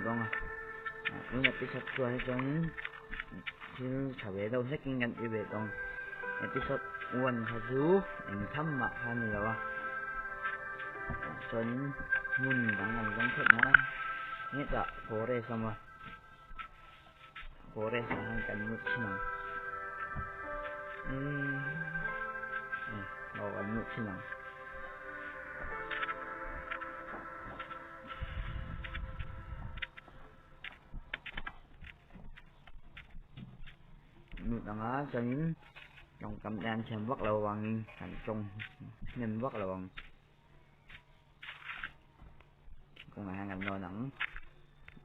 dong à ini episode 2 itu sil sabe đâu hết kinh nghiệm về dong episode 1 사주 thăm mặt han rồi 전 문 방금 정책나 nghĩa 고래에서 한간 묻히나 뭐가 묻히나 nút đó cho những trong cầm đan xem bắt đầu bằng thành trong nhìn bắt đầu bằng con hàng ngành nồi nặng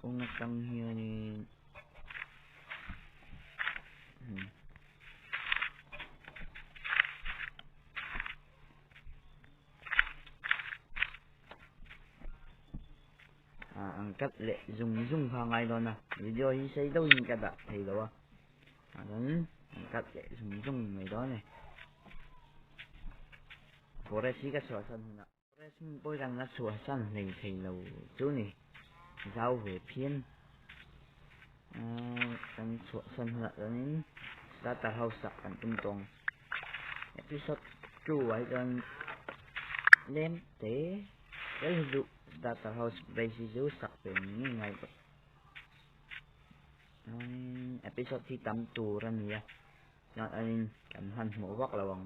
con nó trong như ăn cách lệ dùng hàng ngày rồi nè video he xây đâu những cái đặt thì đó đến cách lệ dùng ngày đó này Forest cái sủa sân nè Forest bôi rằng nó sủa sân này thì lầu chú này giao về phiên kan sủa sân là đến data house kan tung tong episode 2 ấy kan lên tế cái dụ data house basic dụ sạc về những ngày episodeที่ตำตูรันเนี่ยย้อนอันนี้กันหันหัววักระวัง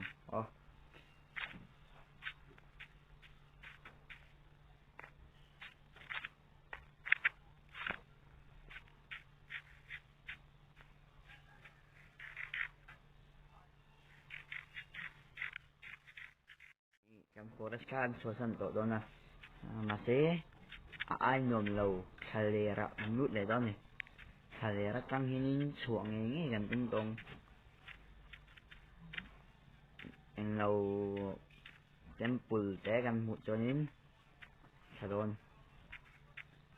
กันโฟรัสการส่วนสันโตโดนะมาเสai nhom lầu thề ra nút này đó này thề ra căng hin xuống nghe gần tung tung anh lầu temple té gần một cho nên thà đồn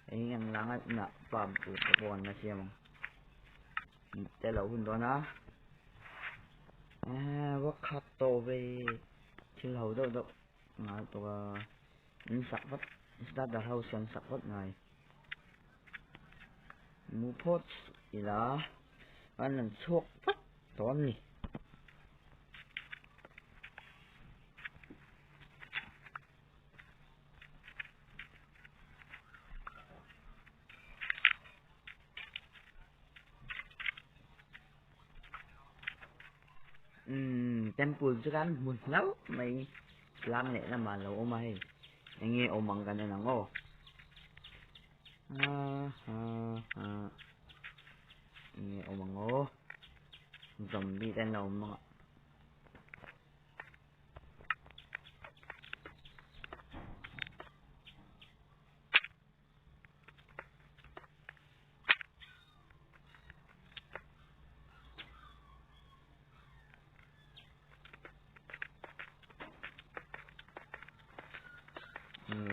anh ăn láng ấy nè phạm của bọn nó xem té lầu hơn đó nó vắt khát to về trên lầu đâu đâu mà tụi những sạc vắt start the house yang sạc vắt này mua pot gì đó anh làm suốt vắt toán này temple chứ kan buồn lắm mày làm lẽ là mà lâu mày anh nghe ôm bằng cái này nắng ô nghe ôm bằng ô dòng đi tên lâu mà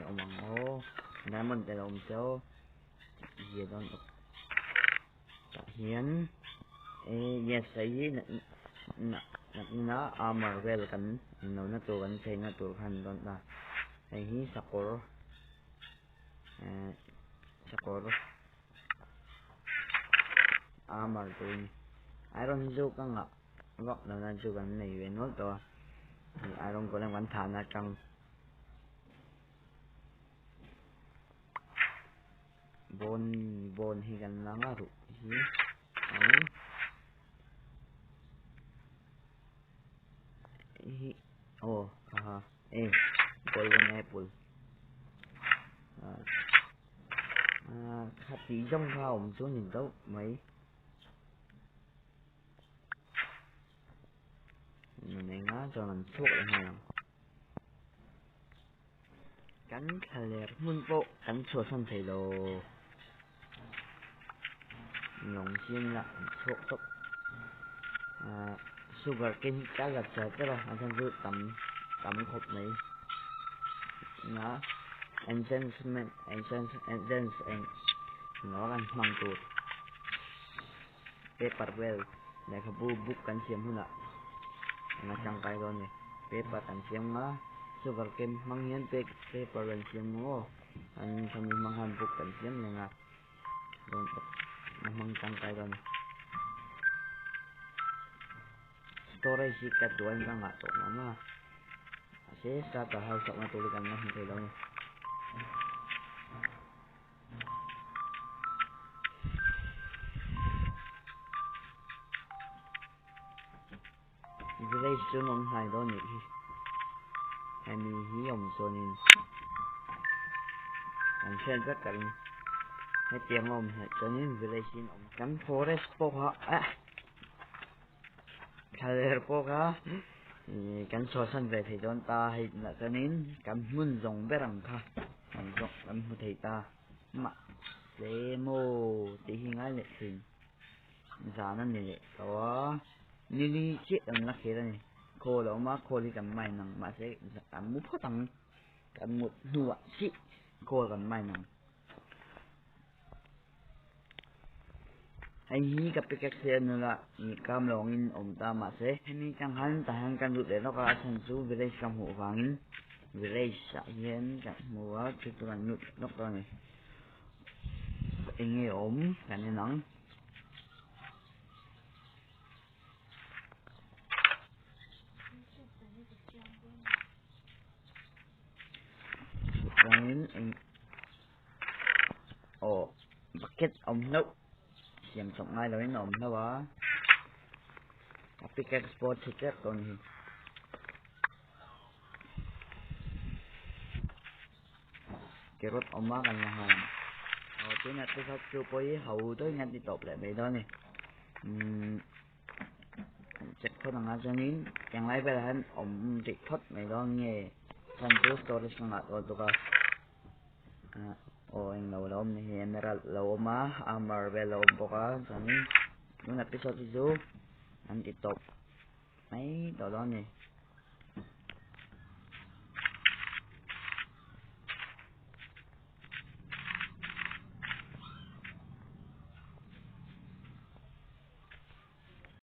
ông bằng ô nãy mình tại lòng cho gì đó hiến yes ấy nó armor well kan nó tu kan say nó tu han don da ai hi sakoro armor tu iron ju kan ngọc góc là ju kan này về nốt to thì iron có đang bắn thả na trong bon hi kan langa ru hi golden apple khát tí trong phòng số nhìn đâu mấy này ngá cho mình thuốc lại hàng cắn thề mun bộ cắn chua sân thầy đồ nhộng xiên là thuốc tốt sugar cane cá gạch sệt đó là anh xem tầm hộp này nó essence nó kan mang tuh paper well để cái bubuk kan siam huna ngacang kai don ne paper kan siam ma sugar cane mang hian paper kan siam mo an thami mang han buk kan siam ne nga Doon namang tangkay doon. Storage sikat doon ka nga to mama. Kasi sa house ako natuligan na hintay doon. Village cho nông hai đó nhỉ. Hay mi hí ông cho nên ông xem rất cần hay tiếng ông cho nên village xin ông cắn forest po ha career po ha cắn so sánh về thì chúng ta hay là cho nên cắn mun rồng bé rằng ha rồng cắn thì ta mà demo tí hình ai lệ hình giá nó này đó Nili chết ông lắc kia này cô đó mà cô đi cầm mày nằng mà sẽ cầm mút phát tăng cầm một nụ chị cô cầm mày nằng anh hi gặp cái xe nữa là cam lòng in ông ta mà sẽ anh chẳng hắn ta hắn can được để nó có thành số về đây trong hộ vàng về đây sợ hiến cả mùa chứ tôi làm nụ nó coi này anh nghe ốm cả nên nắng Vangin anh bucket ông nấu xem trọng ai rồi ông nấu á tapi cái sport ticket còn cái rốt ông má gần nhà hàng tối nay tôi sắp chưa có ý hậu tới nhanh đi tộp lại vậy đó này chắc có thằng ăn cho nín chẳng lấy về là ông trịch thoát mày đó nghe thành phố storage không ngặt rồi tụi con anh lâu lâu này emerald lâu má marvel lâu bọc á cho nín những episode video anh tiếp tục mấy đồ đó này